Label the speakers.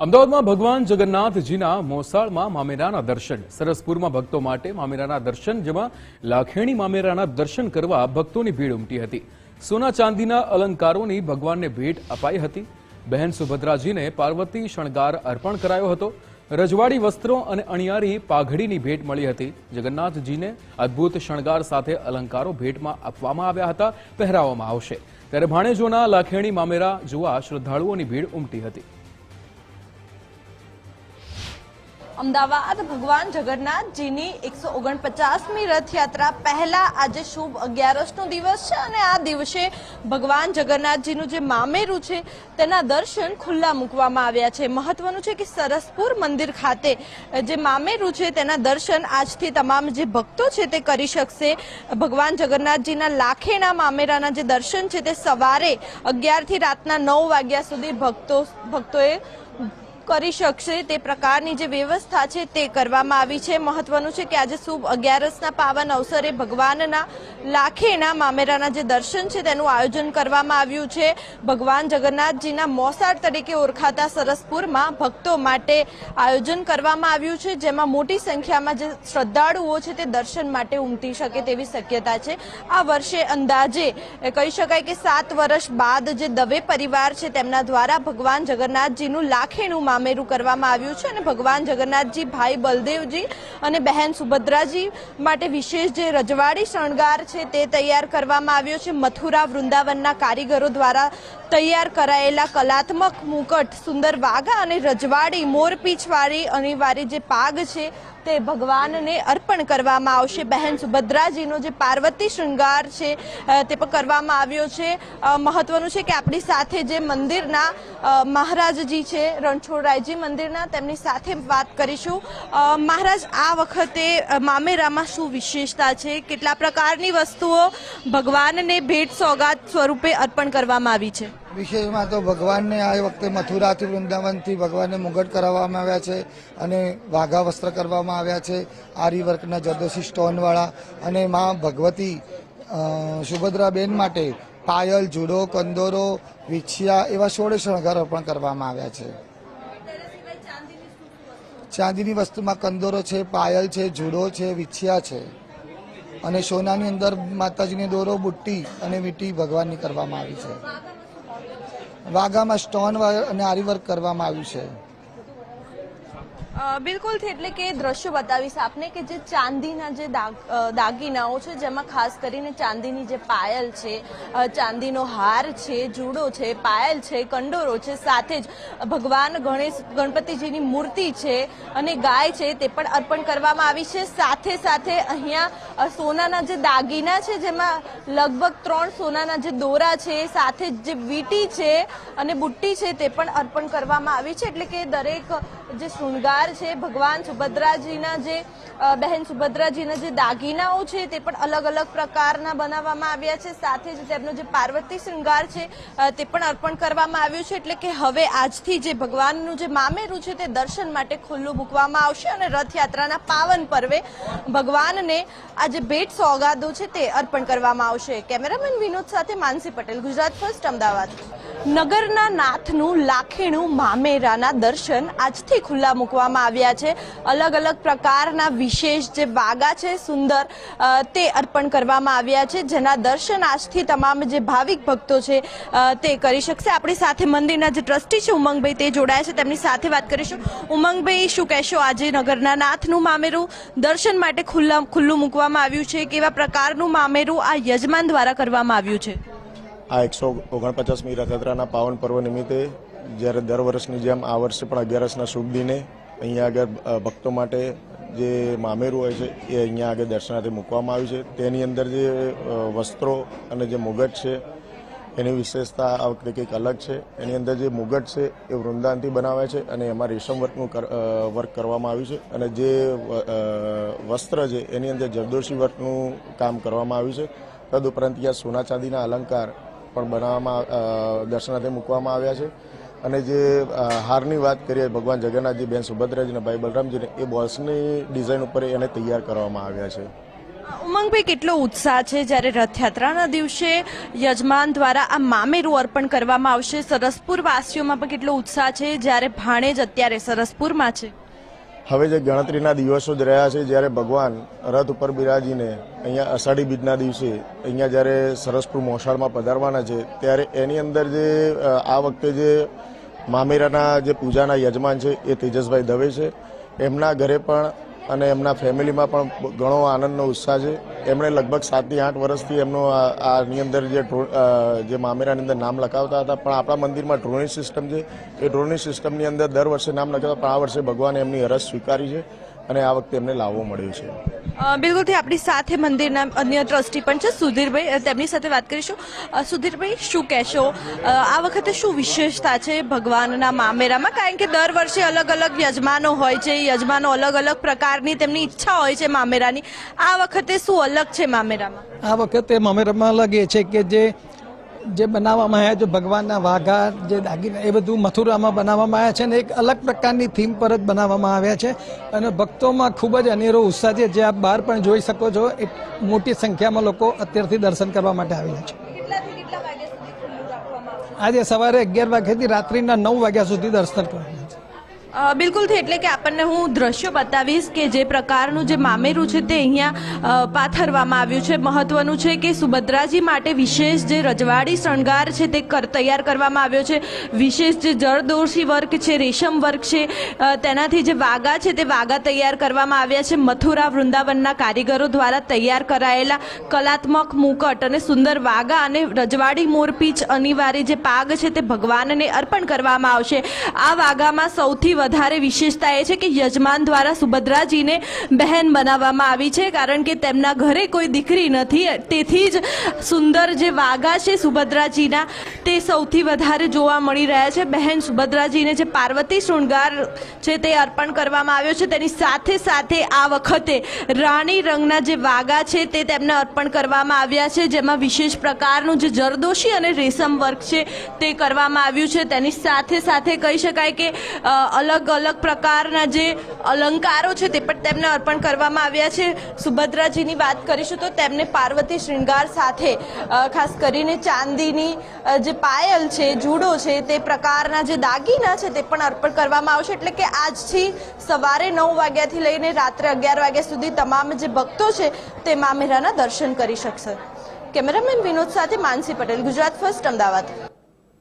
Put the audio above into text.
Speaker 1: અમદાવાદમાં ભગવાન જગન્નાથજીના મોસાળમાં મામેરાના દર્શન. સરસપુરમાં ભક્તો માટે મામેરાના દર્શન, જેમાં લાખેણી મામેરાના દર્શન કરવા ભક્તોની ભીડ ઉમટી હતી. સોના ચાંદીના અલંકારોની ભગવાનને ભેટ અપાઈ હતી. બહેન સુભદ્રાજીને પાર્વતી શણગાર અર્પણ કરાયો હતો. રજવાડી વસ્ત્રો અને અણિયારી પાઘડીની ભેટ મળી હતી. જગન્નાથજીને અદ્ભુત શણગાર સાથે અલંકારો ભેટમાં આપવામાં આવ્યા હતા, પહેરાવવામાં આવશે. ત્યારે ભાણેજોના લાખેણી મામેરા જોવા શ્રદ્ધાળુઓની ભીડ ઉમટી હતી.
Speaker 2: અમદાવાદ ભગવાન જગન્નાથજીની 149મી રથયાત્રા પહેલા આજે શુભ 11નો દિવસ છે અને આ દિવસે ભગવાન જગન્નાથજીનું જે મામેરું છે તેના દર્શન ખુલ્લા મૂકવામાં આવ્યા છે. મહત્વનું છે કે સરસપુર મંદિર ખાતે જે મામેરું છે તેના દર્શન આજથી તમામ જે ભક્તો છે તે કરી શકશે. ભગવાન જગન્નાથજીના લાખેના મામેરાના જે દર્શન છે તે સવારે 11 થી રાતના 9 વાગ્યા સુધી ભક્તોએ કરી શકશે. તે પ્રકારની જે વ્યવસ્થા છે તે કરવામાં આવી છે. મહત્વનું છે કે આજે શુભ 11ના પાવન અવસરે ભગવાનના લાખેના મામેરાના જે દર્શન છે તેનું આયોજન કરવામાં આવ્યું છે. ભગવાન જગન્નાથજીના મોસાળ તરીકે ઓળખાતા સરસપુરમાં ભક્તો માટે આયોજન કરવામાં આવ્યું છે, જેમાં મોટી સંખ્યામાં જે શ્રદ્ધાળુઓ છે તે દર્શન માટે ઉમટી શકે તેવી શક્યતા છે. આ વર્ષે અંદાજે કહી શકાય કે 7 વર્ષ બાદ જે દવે પરિવાર છે તેમના દ્વારા ભગવાન જગન્નાથજીનું લાખેનું મામેરું કરવામાં આવ્યું છે અને ભગવાન જગન્નાથજી, ભાઈ બલદેવજી અને બહેન સુભદ્રાજી માટે વિશેષ જે રજવાડી શણગાર છે તે તૈયાર કરવામાં આવ્યો છે. મથુરા વૃંદાવનના કારીગરો દ્વારા તૈયાર કરાયેલા કલાત્મક મુકટ, સુંદર વાઘા અને રજવાડી મોરપીંછવાળી અણીવાળી જે પાગ છે તે ભગવાનને અર્પણ કરવામાં આવશે. બહેન સુભદ્રાજીનો જે પાર્વતી શૃંગાર છે તે પણ કરવામાં આવ્યો છે. મહત્વનું છે કે આપણી સાથે જે મંદિરના મહારાજજી છે, રણછોડરાયજી મંદિરના, તેમની સાથે વાત કરીશું. મહારાજ, આ વખતે મામેરામાં શું વિશેષતા છે? કેટલા પ્રકારની વસ્તુઓ ભગવાનને ભેટ સોગાદ સ્વરૂપે અર્પણ કરવામાં આવી છે?
Speaker 3: વિશેષમાં તો ભગવાનને આ વખતે મથુરાથી વૃંદાવનથી ભગવાનને મુગટ કરાવવામાં આવ્યા છે અને વાઘા વસ્ત્ર કરવામાં આવ્યા છે, આરી વર્કના જરદોશી સ્ટોનવાળા. અને માં ભગવતી સુભદ્રાબેન માટે પાયલ, જુડો, કંદોરો, વિછિયા એવા 16 શણગારો પણ કરવામાં આવ્યા છે. ચાંદીની વસ્તુમાં કંદોરો છે, પાયલ છે, જુડો છે, વિછિયા છે અને સોનાની અંદર માતાજીની દોરો, બુટ્ટી અને વીંટી ભગવાનની કરવામાં આવી છે. વાઘામાં સ્ટોન અને આરીવર્ક કરવામાં આવ્યું છે.
Speaker 2: બિલકુલ, એટલે કે દ્રશ્યો બતાવીશ આપને કે જે ચાંદીના જે દાગીનાઓ છે, જેમાં ખાસ કરીને ચાંદીની જે પાયલ છે, ચાંદીનો હાર છે, જુડો છે, પાયલ છે, કંડોરો છે, સાથે જ ભગવાન ગણપતિજીની મૂર્તિ છે અને ગાય છે તે પણ અર્પણ કરવામાં આવી છે. સાથે સાથે અહીંયા સોનાના જે દાગીના છે, જેમાં લગભગ 3 સોનાના જે દોરા છે, સાથે જ જે વીંટી છે અને બુટ્ટી છે તે પણ અર્પણ કરવામાં આવી છે. એટલે કે દરેક જે શૃંગાર છે, ભગવાન સુભદ્રાજીના જે બહેન સુભદ્રાજીના જે દાગીનાઓ છે તે પણ અલગ અલગ પ્રકારના બનાવવામાં આવ્યા છે. સાથે જ તેમનો જે પાર્વતી શૃંગાર છે તે પણ અર્પણ કરવામાં આવ્યું છે. એટલે કે હવે આજથી જે ભગવાનનું જે મામેરું છે તે દર્શન માટે ખુલ્લું મૂકવામાં આવશે અને રથયાત્રાના પાવન પર્વે ભગવાનને આ જે ભેટ સોગાદો છે તે અર્પણ કરવામાં આવશે. કેમેરામેન વિનોદ સાથે માનસી પટેલ, ગુજરાત ફર્સ્ટ, અમદાવાદ. નગરના નાથનું લાખેણું મામેરાના દર્શન આજથી ખુલ્લા મૂકવામાં આવ્યા છે. અલગ અલગ પ્રકારના વિશેષ જે વાઘા છે, સુંદર, તે અર્પણ કરવામાં આવ્યા છે, જેના દર્શન આજથી તમામ જે ભાવિક ભક્તો છે તે કરી શકશે. આપણી સાથે મંદિરના જે ટ્રસ્ટી છે ઉમંગભાઈ તે જોડાયા છે, તેમની સાથે વાત કરીશું. ઉમંગભાઈ, શું કહેશો? આજે નગરના નાથનું મામેરું દર્શન માટે ખુલ્લું મૂકવામાં આવ્યું છે. કેવા પ્રકારનું મામેરું આ યજમાન દ્વારા કરવામાં આવ્યું છે?
Speaker 4: આ 149મી રથયાત્રાના પાવન પર્વ નિમિત્તે જ્યારે દર વર્ષની જેમ આ વર્ષે પણ 11ના શુભ દિને અહીંયા આગળ ભક્તો માટે જે મામેરું હોય છે એ અહીંયા આગળ દર્શનાર્થે મૂકવામાં આવ્યું છે. તેની અંદર જે વસ્ત્રો અને જે મુગટ છે એની વિશેષતા આ વખતે કંઈક અલગ છે. એની અંદર જે મુગટ છે એ વૃંદાવનથી બનાવે છે અને એમાં રેશમ વર્કનું વર્ક કરવામાં આવ્યું છે અને જે વસ્ત્ર છે એની અંદર જરદોશી વર્કનું કામ કરવામાં આવ્યું છે. તદુપરાંત ત્યાં સોના ચાંદીના અલંકાર પણ બનાવવામાં દર્શનાર્થે મૂકવામાં આવ્યા છે. અને જે હારની વાત કરીએ ભગવાન જગન્નાથજી, બેન સુભદ્રાજી અને ભાઈ બલરામજીને, એ બોલ્સની ડિઝાઇન ઉપર એને તૈયાર કરવામાં આવ્યા છે.
Speaker 2: ઉમંગભાઈ, કેટલો ઉત્સાહ છે જ્યારે રથયાત્રાના દિવસે યજમાન દ્વારા આ મામેરું અર્પણ કરવામાં આવશે? સરસપુર વાસીઓમાં પણ કેટલો ઉત્સાહ છે જ્યારે ભાણેજ અત્યારે સરસપુરમાં છે?
Speaker 4: હવે જે ગણતરીના દિવસો જ રહ્યા છે, જ્યારે ભગવાન રથ ઉપર બિરાજીને અહીંયા અષાઢી બીજના દિવસે અહીંયા જ્યારે સરસપુર મોસાળમાં પધારવાના છે, ત્યારે એની અંદર જે આ વખતે જે મામેરાના જે પૂજાના યજમાન છે એ તેજસભાઈ દવે છે. એમના ઘરે પણ અને એમના ફેમિલીમાં પણ ઘણો આનંદનો ઉત્સાહ છે. એમણે લગભગ 7 થી 8 વર્ષથી એમનો આની અંદર જે મામેરાની અંદર નામ લખાવતા હતા, પણ આપણા મંદિરમાં ડ્રોઈંગ સિસ્ટમ છે, એ ડ્રોઈંગ સિસ્ટમની અંદર દર વર્ષે નામ લખાવતા, પણ આ વર્ષે ભગવાને એમની અરજ સ્વીકારી છે અને આ વખતે એમને લાવવો મળ્યો છે.
Speaker 2: બિલકુલથી આપણી સાથે મંદિરના અન્ય ટ્રસ્ટી પણ છે સુધીરભાઈ, તેમની સાથે વાત કરીશું. સુધીરભાઈ, શું કહેશો, આ વખતે શું વિશેષતા છે ભગવાનના મામેરામાં? કારણ કે દર વર્ષે અલગ અલગ યજમાનો હોય છે, યજમાનો અલગ અલગ પ્રકારની તેમની ઈચ્છા હોય છે મામેરાની. આ વખતે શું અલગ છે મામેરામાં?
Speaker 5: આ વખતે મામેરામાં અલગ એ છે કે જે બનાવવામાં આવ્યા છે ભગવાનના વાઘા, જે દાગીના, એ બધું મથુરામાં બનાવવામાં આવ્યા છે અને એક અલગ પ્રકારની થીમ પર જ બનાવવામાં આવ્યા છે અને ભક્તોમાં ખૂબ જ અનેરો ઉત્સાહ છે, જે આપ બહાર પણ જોઈ શકો છો. એક મોટી સંખ્યામાં લોકો અત્યારથી દર્શન કરવા માટે આવેલા છે. આજે સવારે 11 વાગ્યાથી રાત્રિના 9 વાગ્યા સુધી દર્શન કરવાના છે.
Speaker 2: બિલકુલથી, એટલે કે આપણને હું દ્રશ્યો બતાવીશ કે જે પ્રકારનું જે મામેરું છે તે અહીંયા પાથરવામાં આવ્યું છે. મહત્વનું છે કે સુભદ્રાજી માટે વિશેષ જે રજવાડી શણગાર છે તે તૈયાર કરવામાં આવ્યો છે. વિશેષ જે જરદોશી વર્ક છે, રેશમ વર્ક છે, તેનાથી જે વાઘા છે તે વાઘા તૈયાર કરવામાં આવ્યા છે. મથુરા વૃંદાવનના કારીગરો દ્વારા તૈયાર કરાયેલા કલાત્મક મુકટ અને સુંદર વાઘા અને રજવાડી મોરપીંછ અનિવાર્ય જે પાગ છે તે ભગવાનને અર્પણ કરવામાં આવશે. આ વાઘામાં સૌથી વધારે વિશેષતા એ છે કે યજમાન દ્વારા સુભદ્રાજીને બહેન બનાવવામાં આવી છે, કારણ કે તેમના ઘરે કોઈ દીકરી નથી. તેથી જ સુંદર જે વાઘા છે સુભદ્રાજીના તે સૌથી વધારે જોવા મળી રહ્યા છે. બહેન સુભદ્રાજીને જે પાર્વતી શૃંગાર છે તે અર્પણ કરવામાં આવ્યો છે. તેની સાથે સાથે આ વખતે રાણી રંગના જે વાઘા છે તે તેમને અર્પણ કરવામાં આવ્યા છે, જેમાં વિશેષ પ્રકારનું જે જરદોશી અને રેશમ વર્ક છે તે કરવામાં આવ્યું છે. તેની સાથે સાથે કહી શકાય કે અલગ અલગ પ્રકારના જે અલંકારો છે તે પણ તેમને અર્પણ કરવામાં આવ્યા છે. સુભદ્રાજીની વાત કરીશું તો તેમને પાર્વતી શૃંગાર સાથે ખાસ કરીને ચાંદીની જે પાયલ છે, જુડો છે, તે પ્રકારના જે દાગીના છે તે પણ અર્પણ કરવામાં આવશે. એટલે કે આજથી સવારે 9 વાગ્યાથી લઈને રાત્રે 11 વાગ્યા સુધી તમામ જે ભક્તો છે તે મામેરાના દર્શન કરી શકશે. કેમેરામેન વિનોદ સાથે માનસી પટેલ, ગુજરાત ફર્સ્ટ, અમદાવાદ.